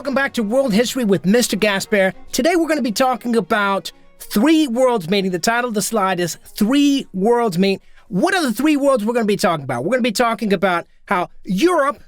Welcome back to World History with Mr. Gaspaire. Today we're going to be talking about three worlds meeting. The title of the slide is Three Worlds Meet. What are the three worlds we're going to be talking about? We're going to be talking about how Europe,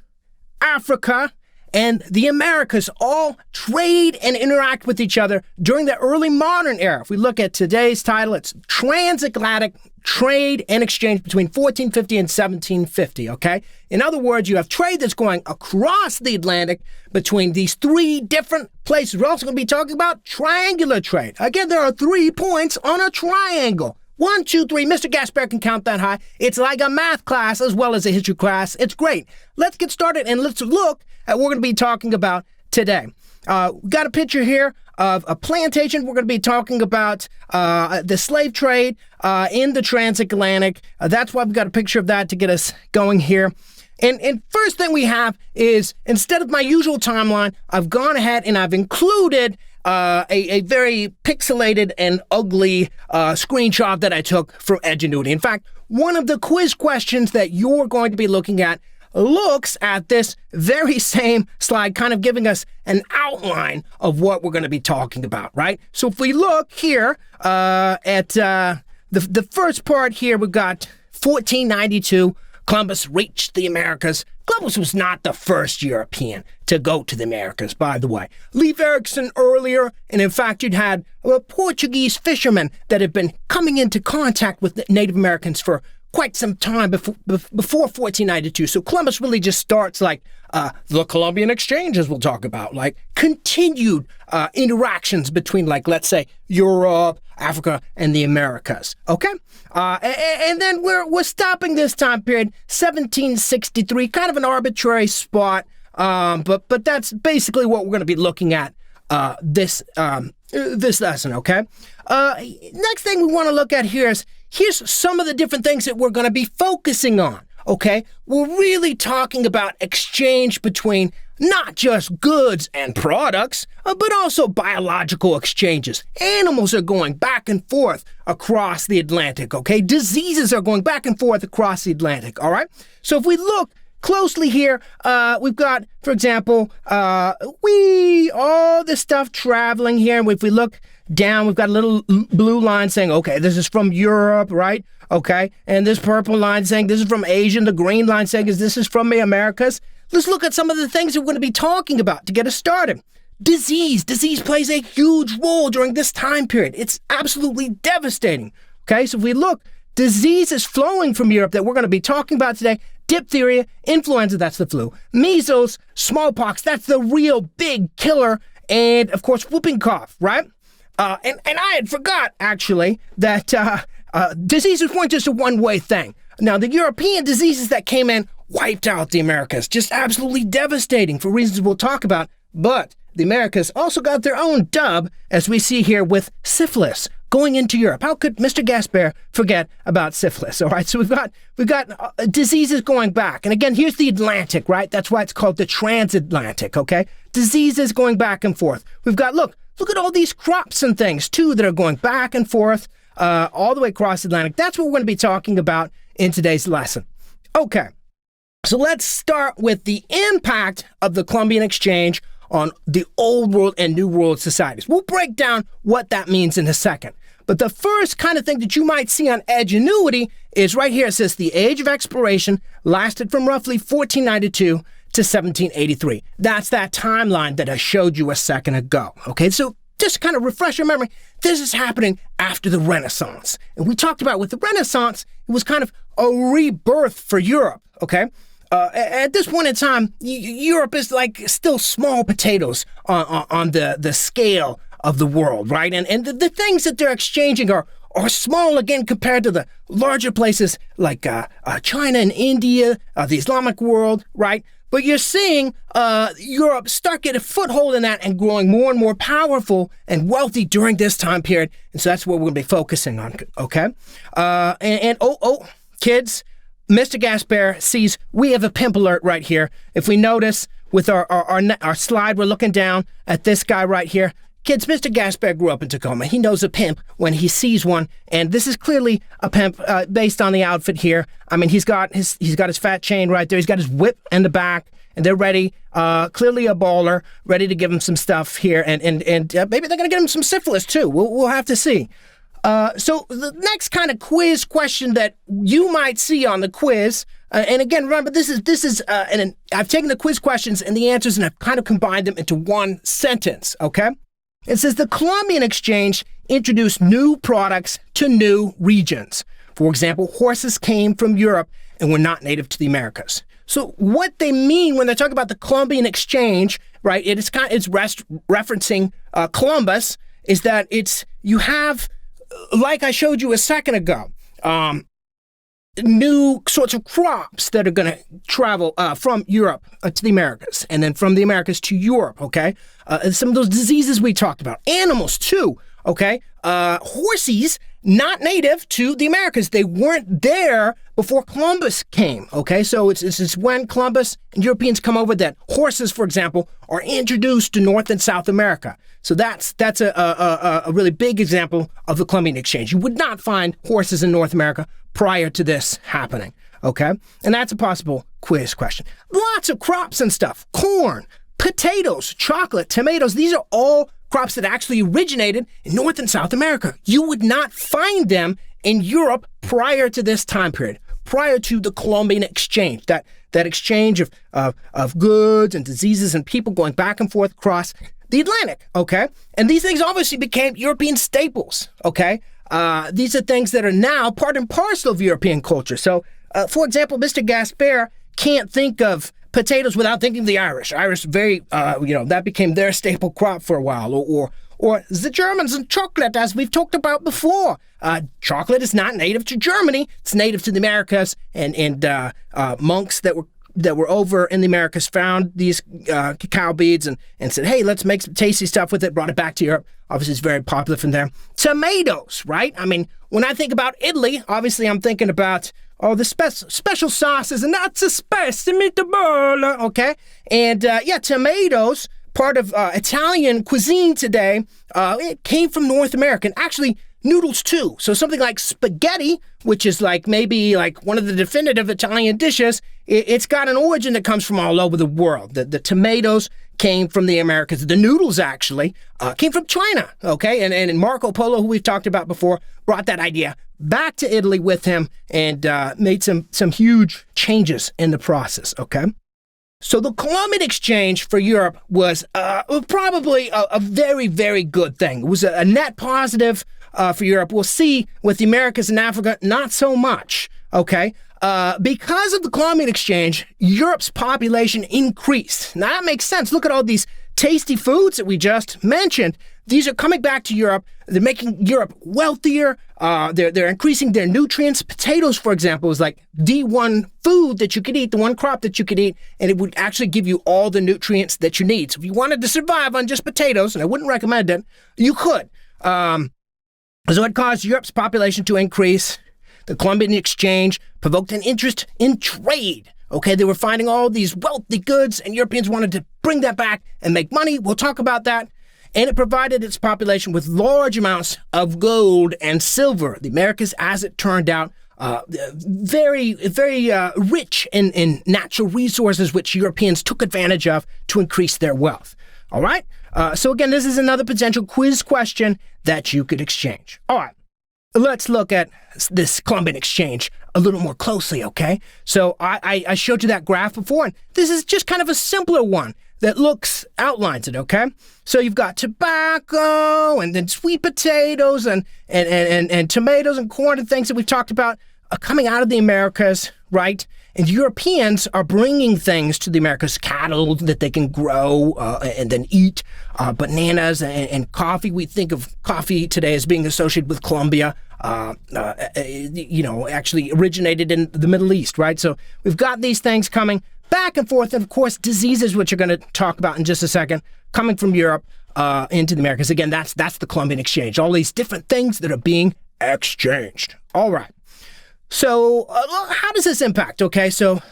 Africa, and the Americas all trade and interact with each other during the early modern era. If we look at today's title, it's Transatlantic Trade and Exchange between 1450 and 1750, okay? In other words, you have trade that's going across the Atlantic between these three different places. We're also going to be talking about triangular trade. Again, there are 3 points on a triangle. 1, 2, 3. Mr. Gaspaire can count that high. It's like a math class as well as a history class. It's great. Let's get started and let's look at what we're going to be talking about today. Got a picture here of a plantation. We're going to be talking about the slave trade in the transatlantic. That's why we've got a picture of that to get us going here. And first thing we have is, instead of my usual timeline, I've gone ahead and I've included a very pixelated and ugly screenshot that I took from Edgenuity. In fact, one of the quiz questions that you're going to be looking at looks at this very same slide, kind of giving us an outline of what we're going to be talking about, right? So if we look here at the first part here, we've got 1492, Columbus reached the Americas. Columbus was not the first European to go to the Americas, by the way. Leif Erikson earlier, and in fact, you'd had Portuguese fishermen that had been coming into contact with Native Americans for quite some time before 1492. So Columbus really just starts like the Columbian Exchange, as we'll talk about, like continued interactions between, like, let's say, Europe, Africa, and the Americas. Okay? And then we're stopping this time period, 1763, kind of an arbitrary spot, but that's basically what we're going to be looking at this lesson, okay? Next thing we want to look at here is, here's some of the different things that we're going to be focusing on, okay? We're really talking about exchange between not just goods and products, but also biological exchanges. Animals are going back and forth across the Atlantic, okay? Diseases are going back and forth across the Atlantic, all right? So if we look closely here, we've got, for example, all this stuff traveling here. And if we look down, we've got a little blue line saying, okay, this is from Europe, right? Okay. And this purple line saying this is from Asia. And the green line saying this is from the Americas. Let's look at some of the things that we're going to be talking about to get us started. Disease. Disease plays a huge role during this time period. It's absolutely devastating. Okay. So if we look, disease is flowing from Europe that we're going to be talking about today. Diphtheria, influenza, that's the flu. Measles, smallpox, that's the real big killer. And, of course, whooping cough, right? And I had forgot, actually, that diseases weren't just a one-way thing. Now, the European diseases that came in wiped out the Americas. Just absolutely devastating for reasons we'll talk about. But the Americas also got their own dub, as we see here with syphilis going into Europe. How could Mr. Gaspaire forget about syphilis? All right, so we've got diseases going back. And again, here's the Atlantic, right? That's why it's called the transatlantic, okay? Diseases going back and forth. We've got, look at all these crops and things, too, that are going back and forth all the way across the Atlantic. That's what we're going to be talking about in today's lesson. Okay, so let's start with the impact of the Columbian Exchange on the Old World and New World societies. We'll break down what that means in a second. But the first kind of thing that you might see on Edgenuity is right here. It says the age of Expiration lasted from roughly 1492 to 1783. That's that timeline that I showed you a second ago. Okay, so just to kind of refresh your memory, this is happening after the Renaissance. And we talked about with the Renaissance, it was kind of a rebirth for Europe, okay? At this point in time, Europe is like still small potatoes on the scale of the world, right? And the things that they're exchanging are small again compared to the larger places like China and India, the Islamic world, right? But you're seeing Europe start getting a foothold in that and growing more and more powerful and wealthy during this time period. And so that's what we're going to be focusing on, okay? Kids, Mr. Gaspaire sees we have a pimp alert right here. If we notice with our slide, we're looking down at this guy right here. Kids, Mr. Gaspaire grew up in Tacoma. He knows a pimp when he sees one, and this is clearly a pimp based on the outfit here. I mean, he's got his fat chain right there. He's got his whip in the back, and they're ready, clearly a baller, ready to give him some stuff here, and maybe they're going to give him some syphilis too. We'll have to see. So the next kind of quiz question that you might see on the quiz, and again, remember, this is and I've taken the quiz questions and the answers and I've kind of combined them into one sentence, okay? It says the Columbian Exchange introduced new products to new regions. For example, horses came from Europe and were not native to the Americas. So what they mean when they talk about the Columbian Exchange, right, it's referencing Columbus, is that you have, like I showed you a second ago, new sorts of crops that are going to travel from Europe to the Americas, and then from the Americas to Europe, okay? Some of those diseases we talked about. Animals, too, okay? Horses, not native to the Americas. They weren't there before Columbus came, okay? So it's when Columbus and Europeans come over that horses, for example, are introduced to North and South America. So that's a really big example of the Columbian Exchange. You would not find horses in North America prior to this happening, okay? And that's a possible quiz question. Lots of crops and stuff. Corn, potatoes, chocolate, tomatoes. These are all crops that actually originated in North and South America. You would not find them in Europe prior to this time period, prior to the Columbian Exchange, that exchange of goods and diseases and people going back and forth across the Atlantic, okay? And these things obviously became European staples, okay? These are things that are now part and parcel of European culture. So, for example, Mr. Gaspaire can't think of potatoes without thinking of the Irish. Irish, that became their staple crop for a while. Or the Germans and chocolate, as we've talked about before. Chocolate is not native to Germany. It's native to the Americas, and monks that were over in the Americas found these cacao beads and said, hey, let's make some tasty stuff with it, brought it back to Europe. Obviously, it's very popular from there. Tomatoes, right? I mean, when I think about Italy, obviously I'm thinking about, the special sauces, and that's a spicy meatball, okay? And, tomatoes, part of Italian cuisine today, it came from North America. And actually, noodles too. So something like spaghetti, which is maybe one of the definitive Italian dishes, it's got an origin that comes from all over the world. The tomatoes came from the Americas. The noodles actually came from China, okay? And Marco Polo, who we've talked about before, brought that idea back to Italy with him and made some huge changes in the process, okay? So the Columbian Exchange for Europe was probably a very, very good thing. It was a net positive for Europe. We'll see with the Americas and Africa, not so much, okay? Because of the Columbian Exchange, Europe's population increased. Now that makes sense. Look at all these tasty foods that we just mentioned. These are coming back to Europe. They're making Europe wealthier. They're increasing their nutrients. Potatoes, for example, is like the one food that you could eat, the one crop that you could eat, and it would actually give you all the nutrients that you need. So if you wanted to survive on just potatoes, and I wouldn't recommend it, you could. So it caused Europe's population to increase. The Columbian Exchange provoked an interest in trade. Okay, they were finding all these wealthy goods, and Europeans wanted to bring that back and make money. We'll talk about that. And it provided its population with large amounts of gold and silver. The Americas, as it turned out, very, very rich in natural resources, which Europeans took advantage of to increase their wealth. All right? So again, this is another potential quiz question that you could exchange. All right. Let's look at this Columbian Exchange a little more closely, okay? So I showed you that graph before, and this is just kind of a simpler one that outlines it, okay? So you've got tobacco, and then sweet potatoes, and tomatoes and corn and things that we've talked about coming out of the Americas, right? And Europeans are bringing things to the Americas, cattle that they can grow and then eat, bananas and coffee. We think of coffee today as being associated with Colombia, actually originated in the Middle East, right? So we've got these things coming back and forth, and of course, diseases, which we're going to talk about in just a second, coming from Europe into the Americas. Again, that's the Columbian Exchange. All these different things that are being exchanged. All right. So how does this impact? Okay, so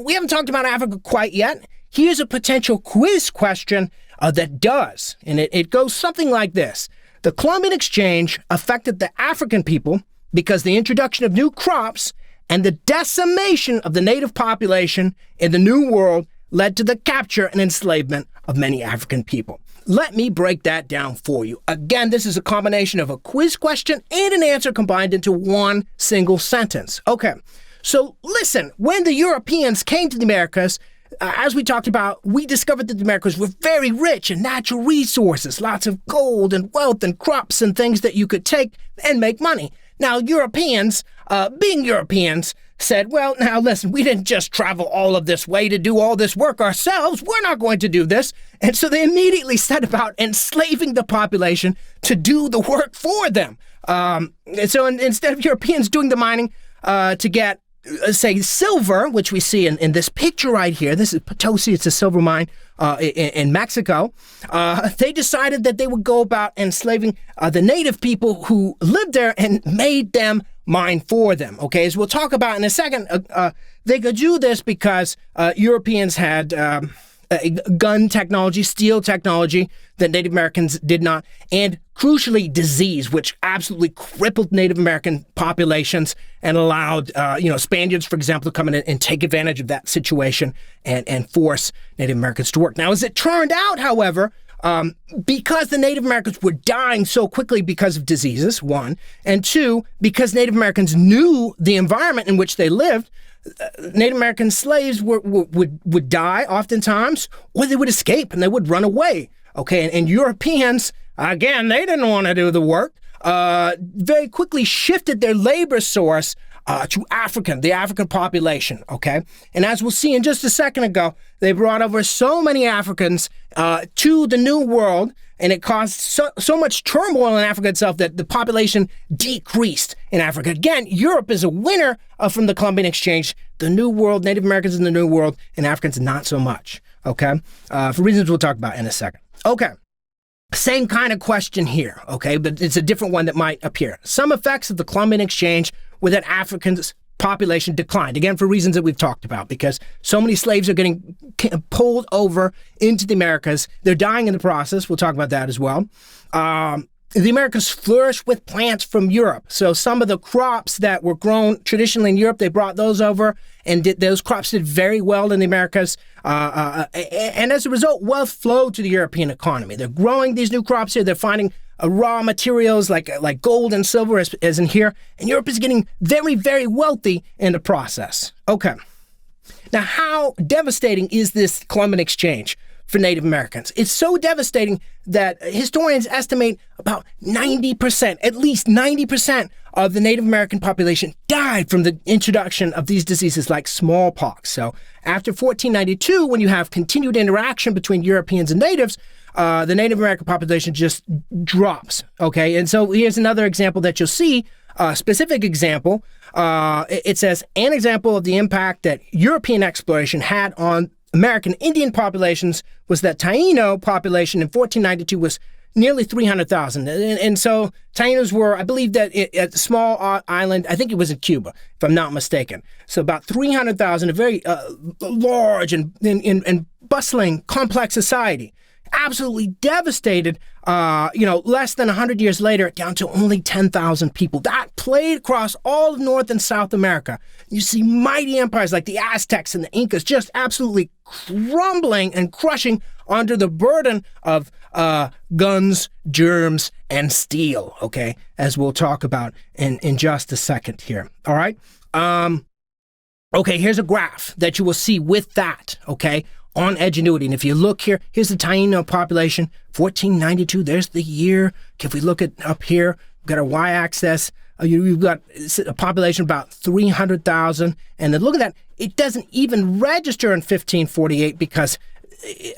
we haven't talked about Africa quite yet. Here's a potential quiz question that does, and it goes something like this. The Columbian Exchange affected the African people because the introduction of new crops and the decimation of the native population in the New World led to the capture and enslavement of many African people. Let me break that down for you. Again, this is a combination of a quiz question and an answer combined into one single sentence. Okay, so listen, when the Europeans came to the Americas, as we talked about, we discovered that the Americas were very rich in natural resources, lots of gold and wealth and crops and things that you could take and make money. Now, Europeans, being Europeans, said, well, now listen, we didn't just travel all of this way to do all this work ourselves. We're not going to do this. And so they immediately set about enslaving the population to do the work for them. So instead of Europeans doing the mining to get, say, silver, which we see in this picture right here, this is Potosi, it's a silver mine in Mexico, they decided that they would go about enslaving the native people who lived there and made them mine for them. Okay, as we'll talk about in a second, they could do this because Europeans had gun technology, steel technology that Native Americans did not, and crucially disease, which absolutely crippled Native American populations and allowed, Spaniards, for example, to come in and take advantage of that situation and force Native Americans to work. Now, as it turned out, however, because the Native Americans were dying so quickly because of diseases, one, and two, because Native Americans knew the environment in which they lived, Native American slaves would die oftentimes, or they would escape and they would run away. Okay, and Europeans, again, they didn't want to do the work, very quickly shifted their labor source to the African population, okay? And as we'll see in just a second ago, they brought over so many Africans to the New World, and it caused so much turmoil in Africa itself that the population decreased in Africa. Again, Europe is a winner from the Columbian Exchange. The New World, Native Americans in the New World, and Africans not so much, okay? For reasons we'll talk about in a second. Okay. Same kind of question here, okay, but it's a different one that might appear. Some effects of the Columbian Exchange were that Africans' population declined, again, for reasons that we've talked about, because so many slaves are getting pulled over into the Americas. They're dying in the process. We'll talk about that as well. The Americas flourished with plants from Europe. So some of the crops that were grown traditionally in Europe, they brought those over, and those crops did very well in the Americas. And as a result, wealth flowed to the European economy. They're growing these new crops here. They're finding raw materials like gold and silver, as in here. And Europe is getting very, very wealthy in the process. Okay. Now, how devastating is this Columbian Exchange for Native Americans? It's so devastating that historians estimate about 90%, at least 90% of the Native American population died from the introduction of these diseases like smallpox. So after 1492, when you have continued interaction between Europeans and natives, the Native American population just drops, okay? And so here's another example that you'll see, a specific example. It says, an example of the impact that European exploration had on American Indian populations was that Taino population in 1492 was nearly 300,000. And so Tainos were, I believe that at a small island, I think it was in Cuba, if I'm not mistaken. So about 300,000, a very large and bustling, complex society. Absolutely devastated, less than 100 years later, down to only 10,000 people. That played across all of North and South America. You see mighty empires like the Aztecs and the Incas just absolutely crumbling and crushing under the burden of guns, germs, and steel, okay, as we'll talk about in just a second here, all right? Okay, here's a graph that you will see with that, okay, on Edgenuity. And if you look here, here's the Taino population, 1492. There's the year. If we look at up here, we've got our y-axis. You've got a population of about 300,000. And then look at that. It doesn't even register in 1548 because,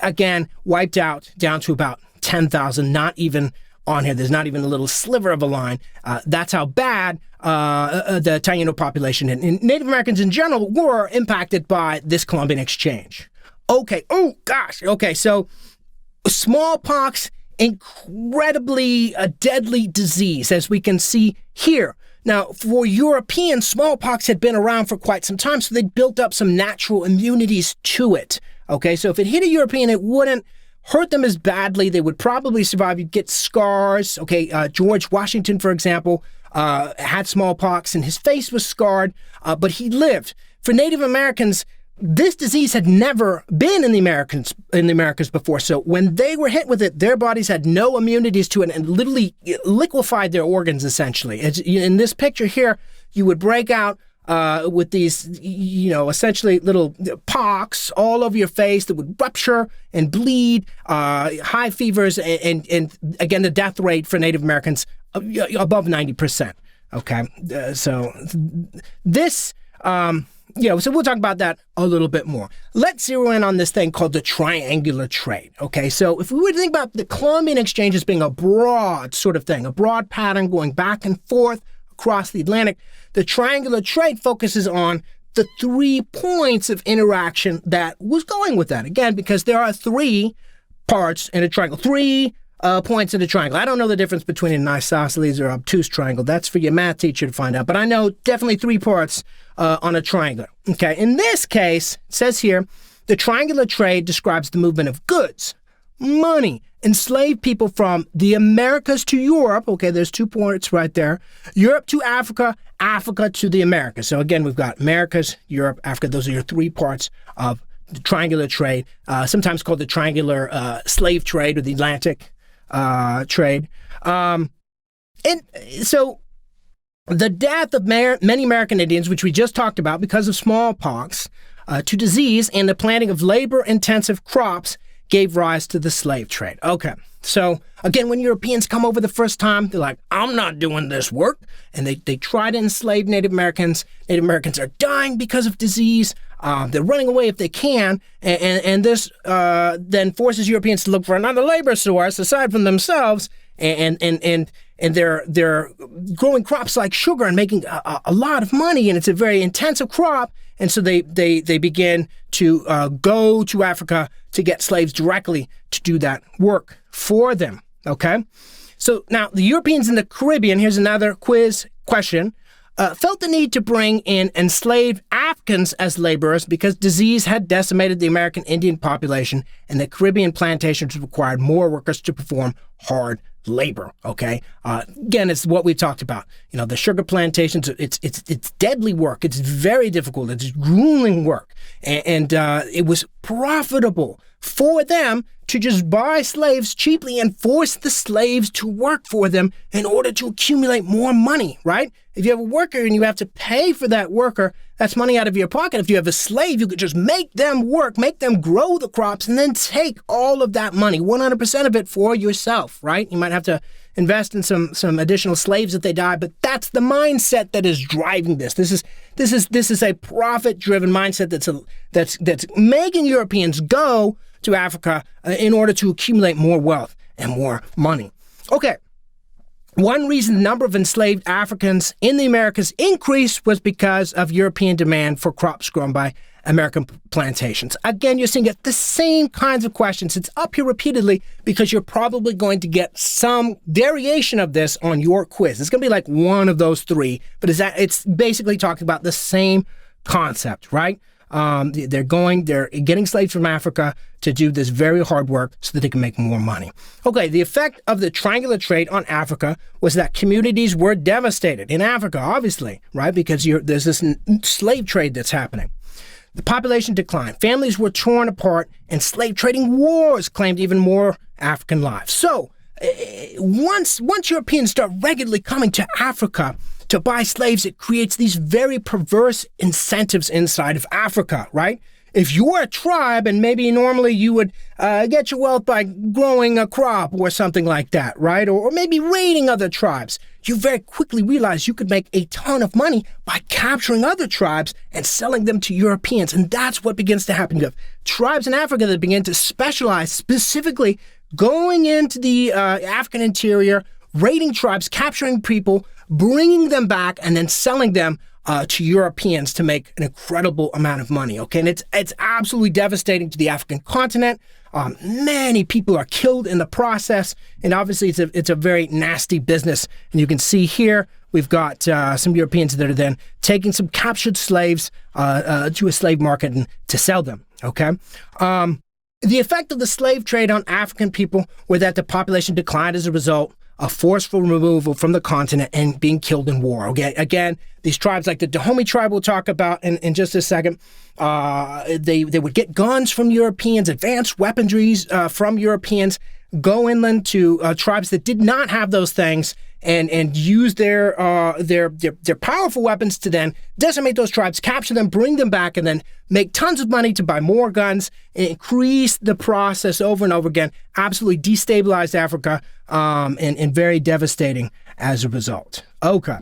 again, wiped out down to about 10,000, not even on here. There's not even a little sliver of a line. That's how bad the Taino population and Native Americans in general were impacted by this Columbian Exchange. Okay, oh gosh, okay, so smallpox, incredibly deadly disease, as we can see here. Now, for Europeans, smallpox had been around for quite some time, so they'd built up some natural immunities to it. Okay, so if it hit a European, it wouldn't hurt them as badly. They would probably survive. You'd get scars. Okay, George Washington, for example, had smallpox, and his face was scarred, but he lived. For Native Americans, this disease had never been in the Americas before. So when they were hit with it, their bodies had no immunities to it and literally liquefied their organs, essentially. In this picture here, you would break out with these, essentially little pocks all over your face that would rupture and bleed, high fevers, and again, the death rate for Native Americans above 90%. Okay, so this, so we'll talk about that a little bit more. Let's zero in on this thing called the triangular trade. Okay, so if we were to think about the Columbian Exchange as being a broad sort of thing, a broad pattern going back and forth across the Atlantic, the triangular trade focuses on the 3 points of interaction that was going with that. Again, because there are 3 parts in a triangle, 3 points in a triangle. I don't know the difference between an isosceles or obtuse triangle. That's for your math teacher to find out. But I know definitely 3 parts on a triangle. Okay, in this case, it says here, the triangular trade describes the movement of goods, money, enslaved people from the Americas to Europe. Okay, there's 2 points right there. Europe to Africa, Africa to the Americas. So again, we've got Americas, Europe, Africa. Those are your 3 parts of the triangular trade, sometimes called the triangular slave trade or the Atlantic trade. And so the death of many American Indians, which we just talked about because of smallpox, to disease and the planting of labor-intensive crops gave rise to the slave trade. Okay, so again, when Europeans come over the first time, they're like, I'm not doing this work. And they try to enslave Native Americans. Native Americans are dying because of disease. They're running away if they can. And this then forces Europeans to look for another labor source aside from themselves. And they're growing crops like sugar and making a lot of money. And it's a very intensive crop. And so they begin to go to Africa to get slaves directly to do that work for them, okay? So now the Europeans in the Caribbean, here's another quiz question, felt the need to bring in enslaved Africans as laborers because disease had decimated the American Indian population and the Caribbean plantations required more workers to perform hard labor, okay? Again, it's what we talked about. The sugar plantations, it's deadly work. It's very difficult. It's grueling work. And it was profitable for them to just buy slaves cheaply and force the slaves to work for them in order to accumulate more money, right? If you have a worker and you have to pay for that worker, that's money out of your pocket. If you have a slave, you could just make them work, make them grow the crops, and then take all of that money, 100% of it for yourself, right? You might have to invest in some additional slaves if they die, but that's the mindset that is driving this. This is a profit-driven mindset that's making Europeans go to Africa in order to accumulate more wealth and more money. Okay. One reason the number of enslaved Africans in the Americas increased was because of European demand for crops grown by American plantations. Again, you're seeing it, the same kinds of questions. It's up here repeatedly because you're probably going to get some variation of this on your quiz. It's going to be like one of those 3, but it's basically talking about the same concept, right? They're getting slaves from Africa to do this very hard work so that they can make more money. Okay, the effect of the triangular trade on Africa was that communities were devastated in Africa, obviously, right? Because there's this slave trade that's happening. The population declined. Families were torn apart, and slave trading wars claimed even more African lives. So, once Europeans start regularly coming to Africa to buy slaves, it creates these very perverse incentives inside of Africa, right? If you're a tribe and maybe normally you would get your wealth by growing a crop or something like that, right? Or maybe raiding other tribes, you very quickly realize you could make a ton of money by capturing other tribes and selling them to Europeans. And that's what begins to happen. You have tribes in Africa that begin to specialize specifically going into the African interior, raiding tribes, capturing people, bringing them back, and then selling them to Europeans to make an incredible amount of money, okay? And it's absolutely devastating to the African continent. Many people are killed in the process, and obviously it's a very nasty business. And you can see here, we've got some Europeans that are then taking some captured slaves to a slave market and to sell them, okay? The effect of the slave trade on African people were that the population declined as a result. a forceful removal from the continent and being killed in war. Okay, again, these tribes like the Dahomey tribe we'll talk about in just a second, they would get guns from Europeans, advanced weaponries from Europeans, go inland to tribes that did not have those things, and use their powerful weapons to then decimate those tribes, capture them, bring them back, and then make tons of money to buy more guns, increase the process over and over again, absolutely destabilize Africa, and very devastating as a result. Okay.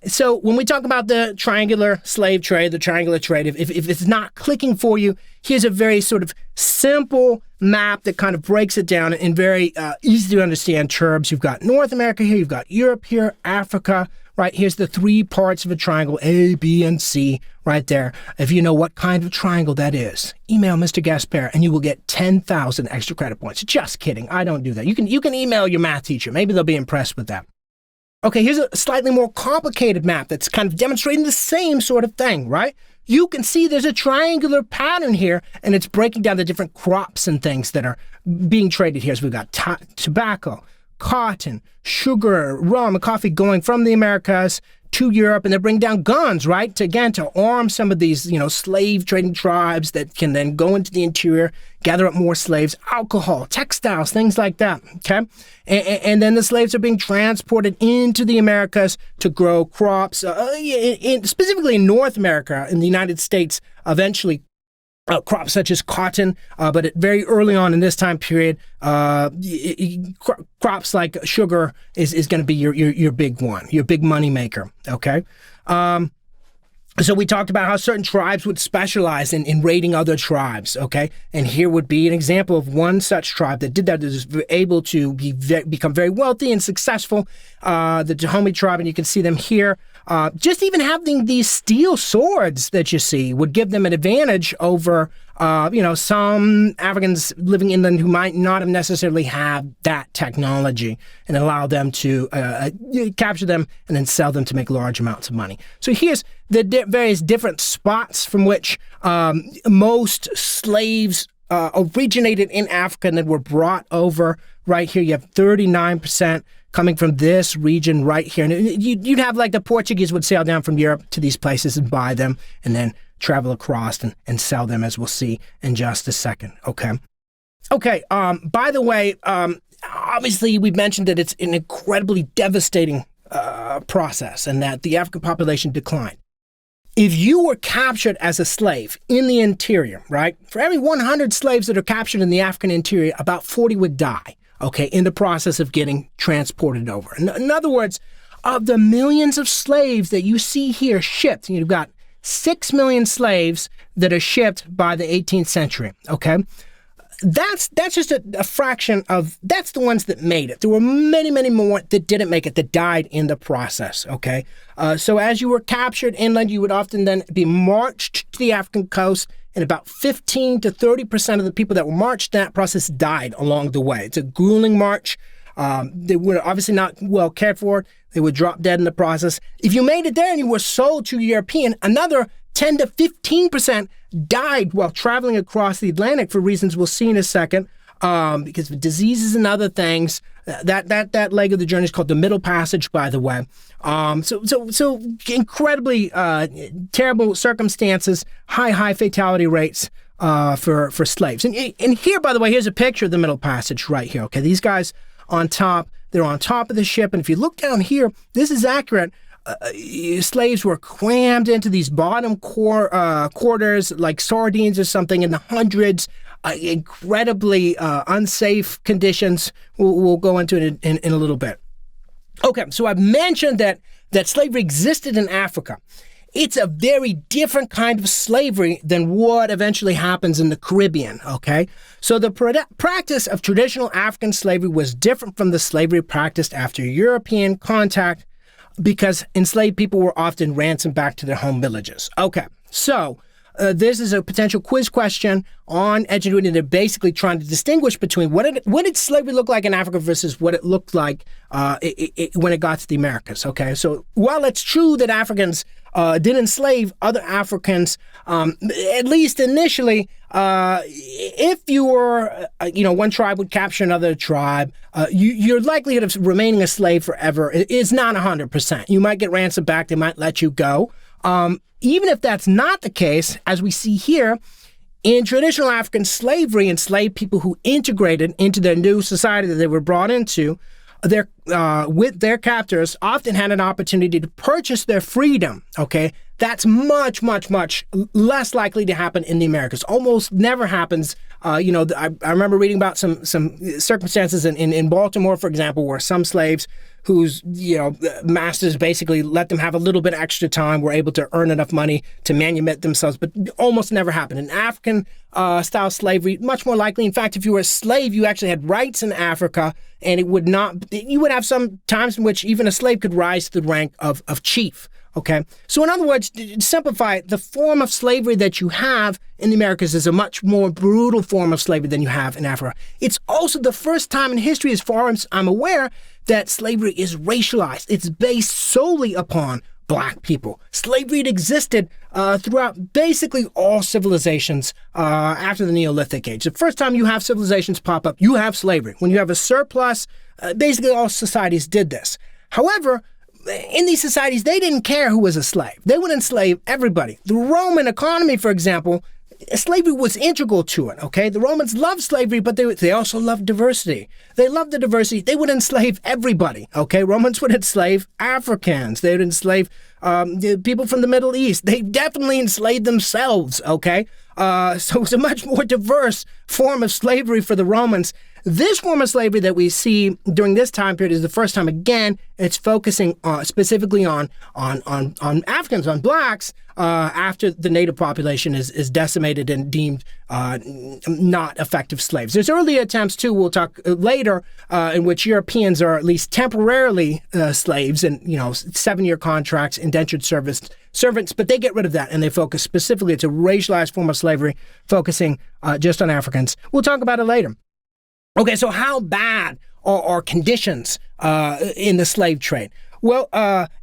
So when we talk about the triangular slave trade, the triangular trade, if it's not clicking for you, here's a very sort of simple map that kind of breaks it down in very easy to understand terms. You've got North America here, you've got Europe here, Africa, right? Here's the three parts of a triangle, A, B, and C, right there. If you know what kind of triangle that is, email Mr. Gaspaire and you will get 10,000 extra credit points. Just kidding. I don't do that. You can email your math teacher. Maybe they'll be impressed with that. Okay, here's a slightly more complicated map that's kind of demonstrating the same sort of thing, right? You can see there's a triangular pattern here, and it's breaking down the different crops and things that are being traded here. So we've got tobacco, cotton, sugar, rum, and coffee going from the Americas to Europe, and they're bringing down guns, right? To arm some of these, slave trading tribes that can then go into the interior, gather up more slaves, alcohol, textiles, things like that, okay? And then the slaves are being transported into the Americas to grow crops, specifically in North America, in the United States, eventually crops such as cotton, but very early on in this time period, crops like sugar is going to be your big one, your big money maker, okay? So we talked about how certain tribes would specialize in raiding other tribes, okay? And here would be an example of one such tribe that did that, that was able to become very wealthy and successful, the Dahomey tribe, and you can see them here. Just even having these steel swords that you see would give them an advantage over, some Africans living inland who might not have necessarily had that technology, and allow them to capture them and then sell them to make large amounts of money. So here's the various different spots from which most slaves originated in Africa and then were brought over. Right here, you have 39% coming from this region right here. And you'd have like the Portuguese would sail down from Europe to these places and buy them and then travel across and sell them, as we'll see in just a second, okay? Okay, by the way, obviously we've mentioned that it's an incredibly devastating process and that the African population declined. If you were captured as a slave in the interior, right, for every 100 slaves that are captured in the African interior, about 40 would die, okay, in the process of getting transported over. In other words, of the millions of slaves that you see here shipped, you've got 6 million slaves that are shipped by the 18th century, okay? That's just a fraction of, that's the ones that made it. There were many, many more that didn't make it, that died in the process, okay? So as you were captured inland, you would often then be marched to the African coast, and about 15 to 30% of the people that were marched in that process died along the way. It's a grueling march. They were obviously not well cared for. They would drop dead in the process. If you made it there and you were sold to a European, another 10 to 15% died while traveling across the Atlantic for reasons we'll see in a second, because of diseases and other things. That leg of the journey is called the Middle Passage, by the way. So incredibly terrible circumstances, high fatality rates for slaves. And here, by the way, here's a picture of the Middle Passage right here. Okay, these guys on top, they're on top of the ship, and if you look down here, this is accurate. Slaves were crammed into these bottom quarters like sardines or something in the hundreds, incredibly unsafe conditions. We'll go into it in a little bit. Okay, so I've mentioned that slavery existed in Africa. It's a very different kind of slavery than what eventually happens in the Caribbean, okay? So the practice of traditional African slavery was different from the slavery practiced after European contact, because enslaved people were often ransomed back to their home villages. Okay, so this is a potential quiz question on Edgenuity. They're basically trying to distinguish between what did slavery look like in Africa versus what it looked like when it got to the Americas. Okay, so while it's true that Africans did enslave other Africans, at least initially, if you were, one tribe would capture another tribe, your likelihood of remaining a slave forever is not 100%. You might get ransomed back. They might let you go. Even if that's not the case, as we see here, in traditional African slavery, enslaved people who integrated into their new society that they were brought into, with their captors, often had an opportunity to purchase their freedom, okay? That's much, much, much less likely to happen in the Americas. Almost never happens. I remember reading about some circumstances in Baltimore, for example, where some slaves whose masters basically let them have a little bit extra time were able to earn enough money to manumit themselves, but almost never happened. In African style slavery, much more likely. In fact, if you were a slave, you actually had rights in Africa, and you would have some times in which even a slave could rise to the rank of chief. Okay, so in other words, to simplify, the form of slavery that you have in the Americas is a much more brutal form of slavery than you have in Africa. It's also the first time in history, as far as I'm aware, that slavery is racialized. It's based solely upon black people. Slavery had existed throughout basically all civilizations after the Neolithic age. The first time you have civilizations pop up, you have slavery. When you have a surplus, basically all societies did this. However, in these societies, they didn't care who was a slave. They would enslave everybody. The Roman economy, for example, slavery was integral to it, okay? The Romans loved slavery, but they also loved diversity. They loved the diversity. They would enslave everybody, okay? Romans would enslave Africans. They would enslave people from the Middle East. They definitely enslaved themselves, okay? So it's a much more diverse form of slavery for the Romans. This form of slavery that we see during this time period is the first time, again, it's focusing specifically on Africans, on blacks, after the native population is decimated and deemed not effective slaves. There's early attempts, too, we'll talk later, in which Europeans are at least temporarily slaves and, 7-year contracts, indentured servants, but they get rid of that and they focus specifically, it's a racialized form of slavery, focusing just on Africans. We'll talk about it later. Okay, so how bad are conditions in the slave trade? Well,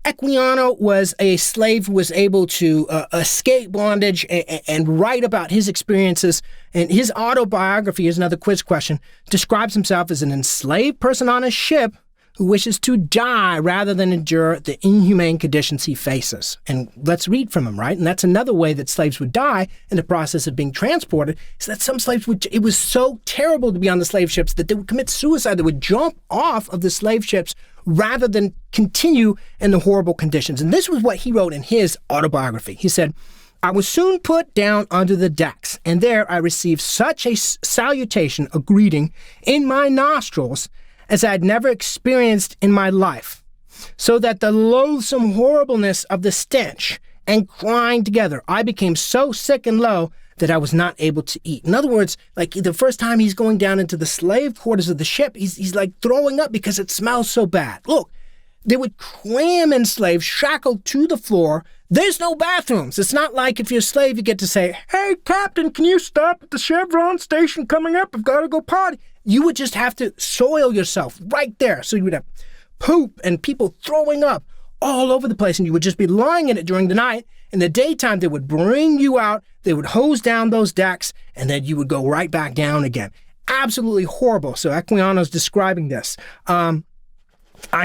Equiano was a slave who was able to escape bondage and write about his experiences. And his autobiography, is another quiz question, describes himself as an enslaved person on a ship who wishes to die rather than endure the inhumane conditions he faces. And let's read from him, right? And that's another way that slaves would die in the process of being transported, is that some slaves it was so terrible to be on the slave ships that they would commit suicide. They would jump off of the slave ships rather than continue in the horrible conditions. And this was what he wrote in his autobiography. He said, "I was soon put down under the decks, and there I received such a salutation, a greeting, in my nostrils as I had never experienced in my life, so that the loathsome horribleness of the stench and crying together, I became so sick and low that I was not able to eat." In other words, like the first time he's going down into the slave quarters of the ship, he's like throwing up because it smells so bad. Look, they would cram in slaves shackled to the floor. There's no bathrooms. It's not like if you're a slave, you get to say, "Hey, Captain, can you stop at the Chevron station coming up? I've got to go potty." You would just have to soil yourself right there. So you would have poop and people throwing up all over the place, and you would just be lying in it during the night. In the daytime, they would bring you out, they would hose down those decks, and then you would go right back down again. Absolutely horrible. So Equiano's describing this. "I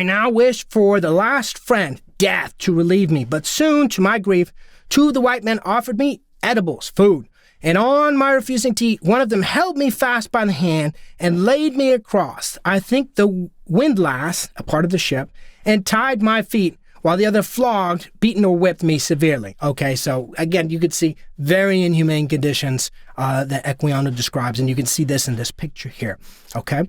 now wish for the last friend, death, to relieve me, but soon, to my grief, 2 of the white men offered me edibles, food. And on my refusing to eat, one of them held me fast by the hand and laid me across, I think the windlass, a part of the ship, and tied my feet, while the other flogged, beaten, or whipped me severely." Okay, so again, you could see very inhumane conditions that Equiano describes, and you can see this in this picture here. Okay,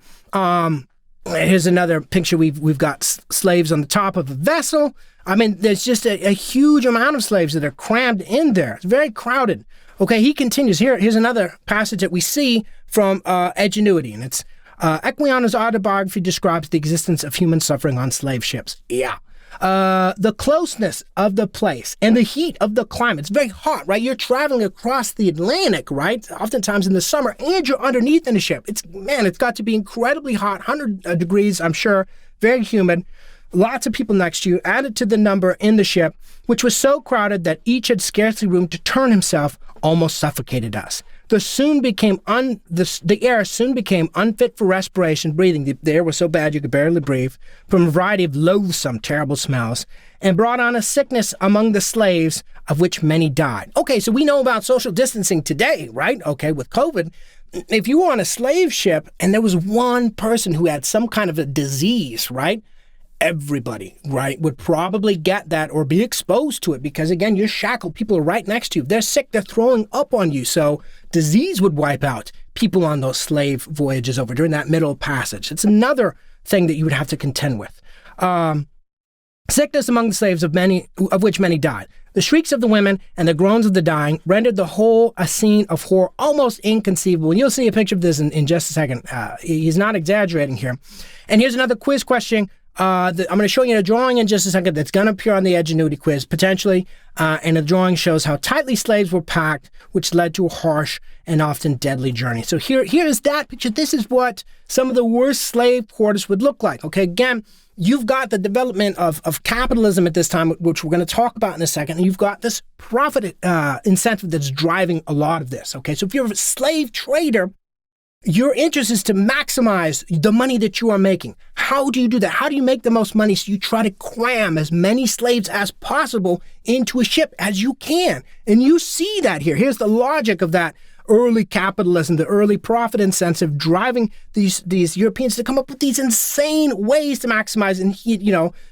here's another picture. We've got slaves on the top of a vessel. I mean, there's just a huge amount of slaves that are crammed in there. It's very crowded. Okay, he continues. Here's another passage that we see from Edgenuity, and it's Equiano's autobiography describes the existence of human suffering on slave ships. Yeah. The closeness of the place and the heat of the climate. It's very hot, right? You're traveling across the Atlantic, right? Oftentimes in the summer, and you're underneath in the ship. It's got to be incredibly hot, 100 degrees, I'm sure, very humid. Lots of people next to you, added to the number in the ship, which was so crowded that each had scarcely room to turn himself, almost suffocated us. The air soon became unfit for respiration, breathing. The air was so bad you could barely breathe, from a variety of loathsome, terrible smells, and brought on a sickness among the slaves, of which many died. Okay, so we know about social distancing today, right? Okay, with COVID. If you were on a slave ship and there was one person who had some kind of a disease, right? Everybody, right, would probably get that or be exposed to it because, again, you're shackled. People are right next to you. They're sick. They're throwing up on you. So disease would wipe out people on those slave voyages over during that middle passage. It's another thing that you would have to contend with. Sickness among the slaves, of which many died. The shrieks of the women and the groans of the dying rendered the whole a scene of horror almost inconceivable. And you'll see a picture of this in just a second. He's not exaggerating here. And here's another quiz question. I'm going to show you a drawing in just a second that's going to appear on the Edgenuity quiz, potentially. And the drawing shows how tightly slaves were packed, which led to a harsh and often deadly journey. So here's that picture. This is what some of the worst slave quarters would look like. Okay, again, you've got the development of capitalism at this time, which we're going to talk about in a second. And you've got this profit incentive that's driving a lot of this. Okay, so if you're a slave trader, your interest is to maximize the money that you are making. How do you do that? How do you make the most money? So you try to cram as many slaves as possible into a ship as you can. And you see that here. Here's the logic of that early capitalism, the early profit incentive driving these Europeans to come up with these insane ways to maximize and,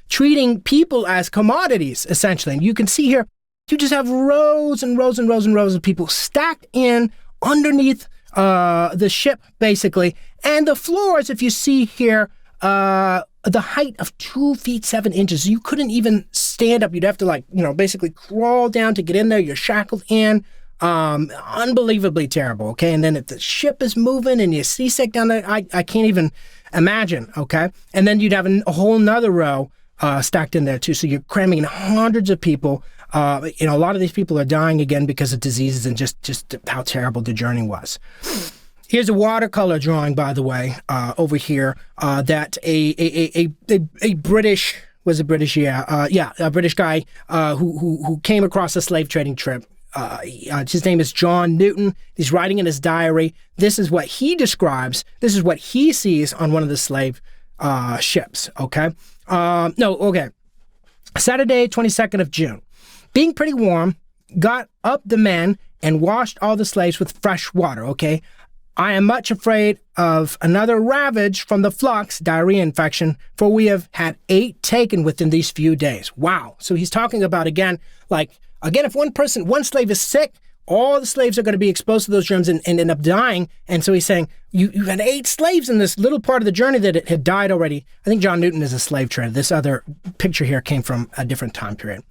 treating people as commodities, essentially. And you can see here, you just have rows and rows and rows and rows of people stacked in underneath the ship, basically. And the floors, if you see here, the height of 2 feet 7 inches. You couldn't even stand up. You'd have to basically crawl down to get in there. You're shackled in. Unbelievably terrible. Okay. And then if the ship is moving and you're seasick down there, I can't even imagine. Okay. And then you'd have a whole nother row stacked in there too. So you're cramming in hundreds of people. A lot of these people are dying again because of diseases and just how terrible the journey was. Here's a watercolor drawing, by the way, over here, that a British, a British guy who came across a slave trading trip. His name is John Newton. He's writing in his diary. This is what he describes. This is what he sees on one of the slave ships. Okay. Saturday, 22nd of June. Being pretty warm, got up the men and washed all the slaves with fresh water, okay? I am much afraid of another ravage from the flux, diarrhea infection, for we have had 8 taken within these few days. Wow. So he's talking about, again, if one slave is sick, all the slaves are going to be exposed to those germs and end up dying. And so he's saying, you had 8 slaves in this little part of the journey that it had died already. I think John Newton is a slave trader. This other picture here came from a different time period.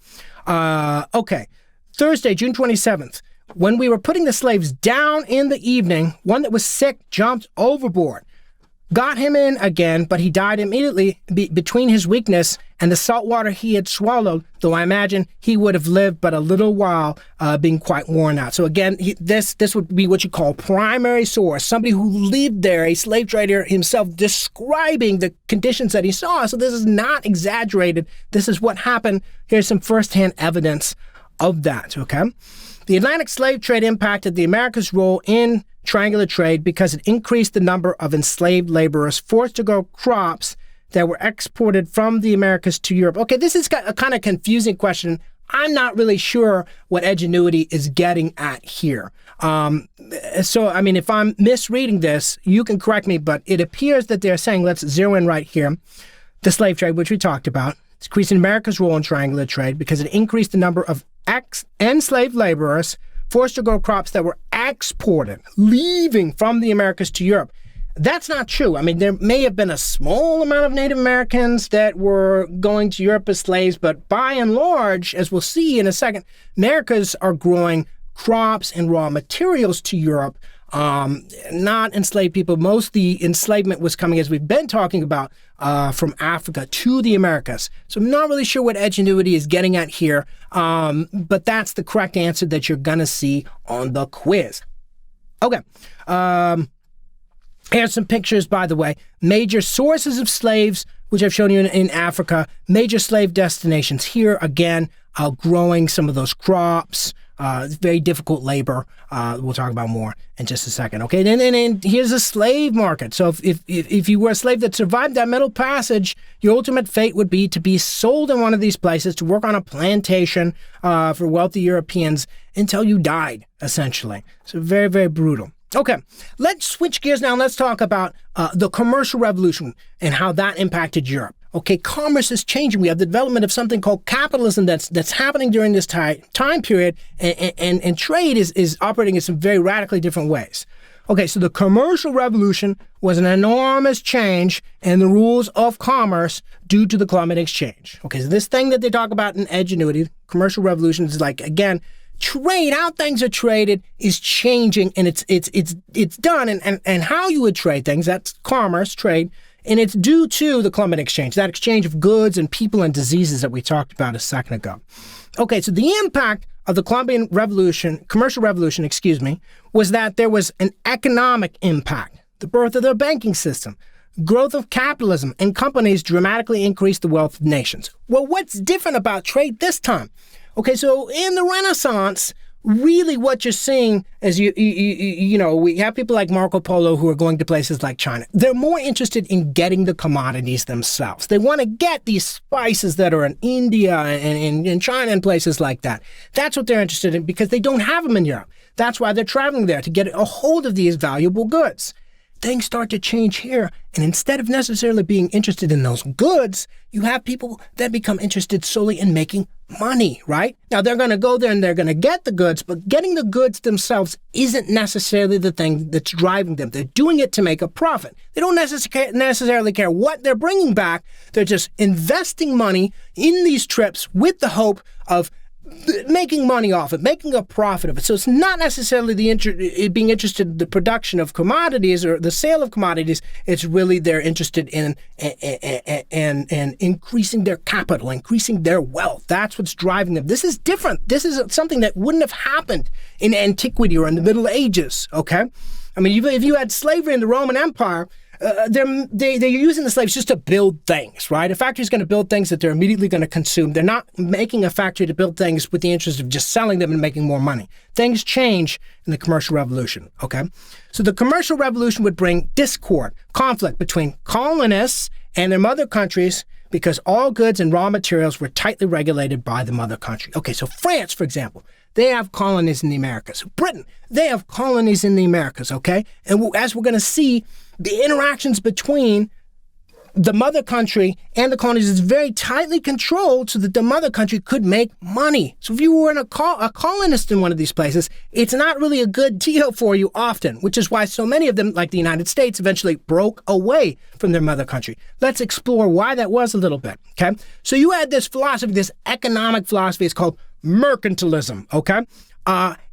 Thursday, June 27th, when we were putting the slaves down in the evening, one that was sick jumped overboard. Got him in again, but he died immediately between his weakness and the salt water he had swallowed, though I imagine he would have lived but a little while, being quite worn out. So again, this would be what you call primary source, somebody who lived there, a slave trader himself, describing the conditions that he saw. So this is not exaggerated. This is what happened. Here's some firsthand evidence of that, okay? The Atlantic slave trade impacted the Americas' role in triangular trade because it increased the number of enslaved laborers forced to grow crops that were exported from the Americas to Europe. Okay, this is a kind of confusing question. I'm not really sure what Edgenuity is getting at here. If I'm misreading this, you can correct me, but it appears that they're saying, let's zero in right here, the slave trade, which we talked about. It's increasing America's role in triangular trade because it increased the number of enslaved laborers forced to grow crops that were exported, leaving from the Americas to Europe. That's not true. I mean, there may have been a small amount of Native Americans that were going to Europe as slaves, but by and large, as we'll see in a second, Americas are growing crops and raw materials to Europe, not enslaved people. Most of the enslavement was coming, as we've been talking about, from Africa to the Americas. So I'm not really sure what Edgenuity is getting at here, but that's the correct answer that you're going to see on the quiz. Okay. Here's some pictures, by the way. Major sources of slaves, which I've shown you in Africa. Major slave destinations. Here, again, growing some of those crops. very difficult labor. We'll talk about more in just a second. Okay, and here's a slave market. So if you were a slave that survived that Middle Passage, your ultimate fate would be to be sold in one of these places to work on a plantation for wealthy Europeans until you died, essentially. So very, very brutal. Okay, let's switch gears now. Let's talk about the commercial revolution and how that impacted Europe. Okay, commerce is changing. We have the development of something called capitalism that's happening during this time period, and trade is operating in some very radically different ways. Okay, so the commercial revolution was an enormous change in the rules of commerce due to the Columbian Exchange. Okay, so this thing that they talk about in Edgenuity, commercial revolution, is like, again, trade, how things are traded is changing, and it's done, and how you would trade things, that's commerce, trade, and it's due to the Columbian Exchange, that exchange of goods and people and diseases that we talked about a second ago. Okay, so the impact of the Columbian Revolution, commercial revolution, was that there was an economic impact, the birth of the banking system, growth of capitalism, and companies dramatically increased the wealth of nations. Well, what's different about trade this time? Okay, so in the Renaissance, really what you're seeing is, we have people like Marco Polo who are going to places like China. They're more interested in getting the commodities themselves. They want to get these spices that are in India and in China and places like that. That's what they're interested in because they don't have them in Europe. That's why they're traveling there, to get a hold of these valuable goods. Things start to change here, and instead of necessarily being interested in those goods, you have people that become interested solely in making money, right? Now, they're going to go there and they're going to get the goods, but getting the goods themselves isn't necessarily the thing that's driving them. They're doing it to make a profit. They don't necessarily care what they're bringing back. They're just investing money in these trips with the hope of making money off it, making a profit of it. So it's not necessarily being interested in the production of commodities or the sale of commodities. It's really they're interested in and increasing their capital, increasing their wealth. That's what's driving them. This is different. This is something that wouldn't have happened in antiquity or in the Middle Ages, okay? I mean, if you had slavery in the Roman Empire, they're using the slaves just to build things, right? A factory is going to build things that they're immediately going to consume. They're not making a factory to build things with the interest of just selling them and making more money. Things change in the commercial revolution, okay? So the commercial revolution would bring discord, conflict between colonists and their mother countries because all goods and raw materials were tightly regulated by the mother country. Okay, so France, for example, they have colonies in the Americas. Britain, they have colonies in the Americas, okay? And as we're going to see, the interactions between the mother country and the colonies is very tightly controlled so that the mother country could make money. So if you were a colonist in one of these places, it's not really a good deal for you often, which is why so many of them, like the United States, eventually broke away from their mother country. Let's explore why that was a little bit, okay? So you had this philosophy, this economic philosophy, it's called mercantilism, okay?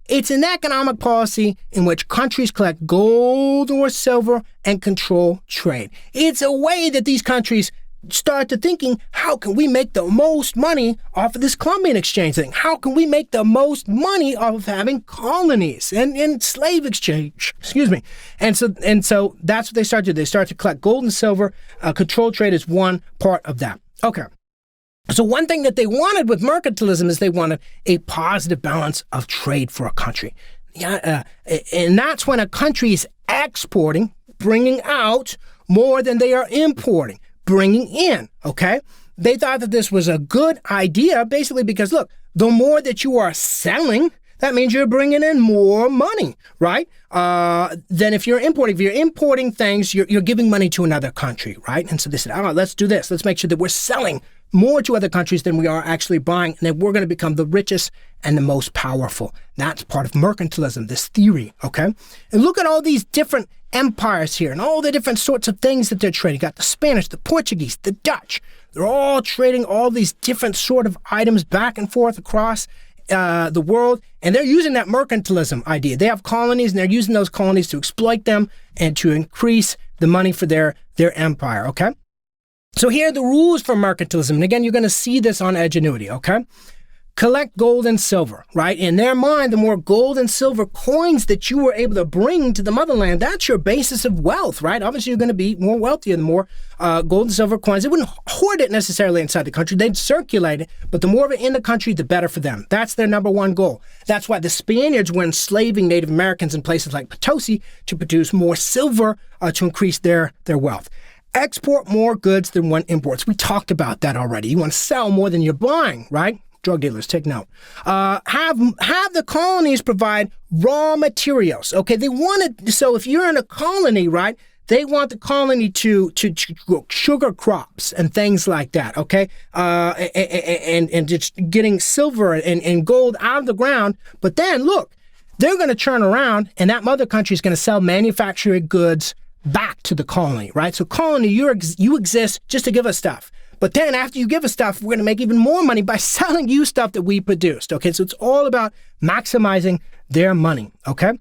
It's an economic policy in which countries collect gold or silver and control trade. It's a way that these countries start to thinking, how can we make the most money off of this Columbian Exchange thing? How can we make the most money off of having colonies and slave exchange? And so that's what they start to do. They start to collect gold and silver. Control trade is one part of that. Okay. So one thing that they wanted with mercantilism is they wanted a positive balance of trade for a country. And that's when a country is exporting, bringing out more than they are importing, bringing in, okay? They thought that this was a good idea, basically because, look, the more that you are selling, that means you're bringing in more money, right? Than if you're importing. If you're importing things, you're giving money to another country, right? And so they said, all right, let's do this. Let's make sure that we're selling more to other countries than we are actually buying, and that we're going to become the richest and the most powerful. That's part of mercantilism, this theory, okay? And look at all these different empires here and all the different sorts of things that they're trading. You got the Spanish, the Portuguese, the Dutch. They're all trading all these different sort of items back and forth across the world, and they're using that mercantilism idea. They have colonies, and they're using those colonies to exploit them and to increase the money for their empire, okay? So here are the rules for mercantilism. And again, you're going to see this on Edgenuity, okay? collect gold and silver, right? In their mind, the more gold and silver coins that you were able to bring to the motherland, that's your basis of wealth, right? Obviously, you're going to be more wealthier the more gold and silver coins. They wouldn't hoard it necessarily inside the country. They'd circulate it, but the more of it in the country, the better for them. That's their number one goal. That's why the Spaniards were enslaving Native Americans in places like Potosi to produce more silver to increase their wealth. Export more goods than one imports. We talked about that already. You want to sell more than you're buying, right? Drug dealers, take note. Have the colonies provide raw materials. Okay, they wanted, so if you're in a colony, right, they want the colony to grow sugar crops and things like that, okay? And just getting silver and gold out of the ground. But then, look, they're going to turn around and that mother country is going to sell manufactured goods back to the colony, right? So colony, you exist just to give us stuff. But then after you give us stuff, we're going to make even more money by selling you stuff that we produced, okay? So it's all about maximizing their money, okay?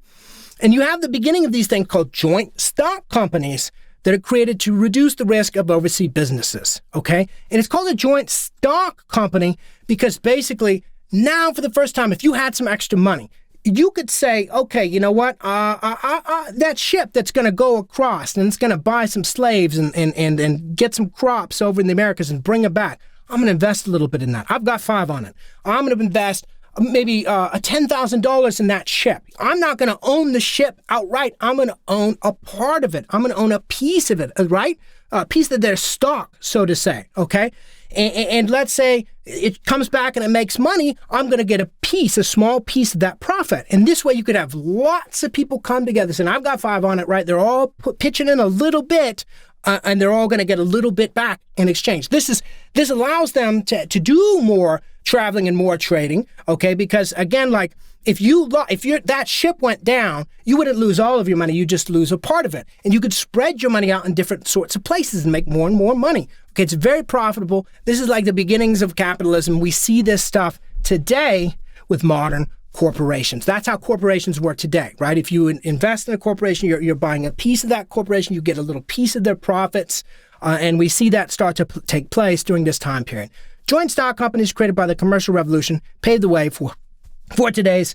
And you have the beginning of these things called joint stock companies that are created to reduce the risk of overseas businesses, okay? And it's called a joint stock company because basically now for the first time, if you had some extra money, you could say, okay, you know what? That ship that's going to go across and it's going to buy some slaves and get some crops over in the Americas and bring it back. I'm going to invest a little bit in that. I've got 5 on it. I'm going to invest maybe $10,000 in that ship. I'm not going to own the ship outright. I'm going to own a part of it. I'm going to own a piece of it, right? A piece of their stock, so to say, okay? And let's say it comes back and it makes money, I'm going to get a small piece of that profit. And this way you could have lots of people come together saying, I've got 5 on it, right? They're all pitching in a little bit, and they're all going to get a little bit back in exchange. This allows them to do more traveling and more trading, okay? Because again, like if that ship went down, you wouldn't lose all of your money, you just lose a part of it. And you could spread your money out in different sorts of places and make more and more money. Okay, it's very profitable. This is like the beginnings of capitalism. We see this stuff today with modern corporations. That's how corporations work today, right? If you invest in a corporation, you're buying a piece of that corporation, you get a little piece of their profits, and we see that start to take place during this time period. Joint stock companies created by the commercial revolution paved the way for today's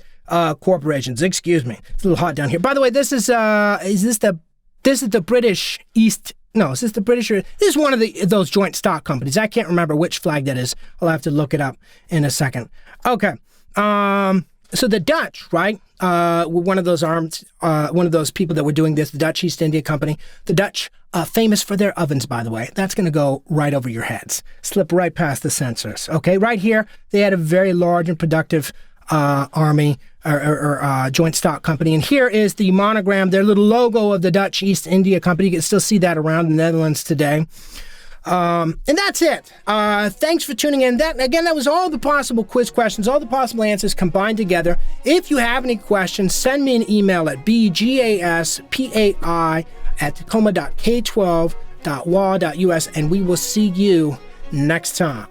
corporations. Excuse me, it's a little hot down here. By the way, this is the British East. No, is this the British? This is one of those joint stock companies. I can't remember which flag that is. I'll have to look it up in a second. Okay. So the Dutch, right, were one of those people that were doing this, the Dutch East India Company. The Dutch, famous for their ovens, by the way. That's going to go right over your heads. Slip right past the censors. Okay, right here, they had a very large and productive army or joint stock company. And here is the monogram, their little logo of the Dutch East India Company. You can still see that around the Netherlands today. And that's it. Thanks for tuning in. That was all the possible quiz questions, all the possible answers combined together. If you have any questions, send me an email at bgaspai@tacoma.k12.wa.us, and we will see you next time.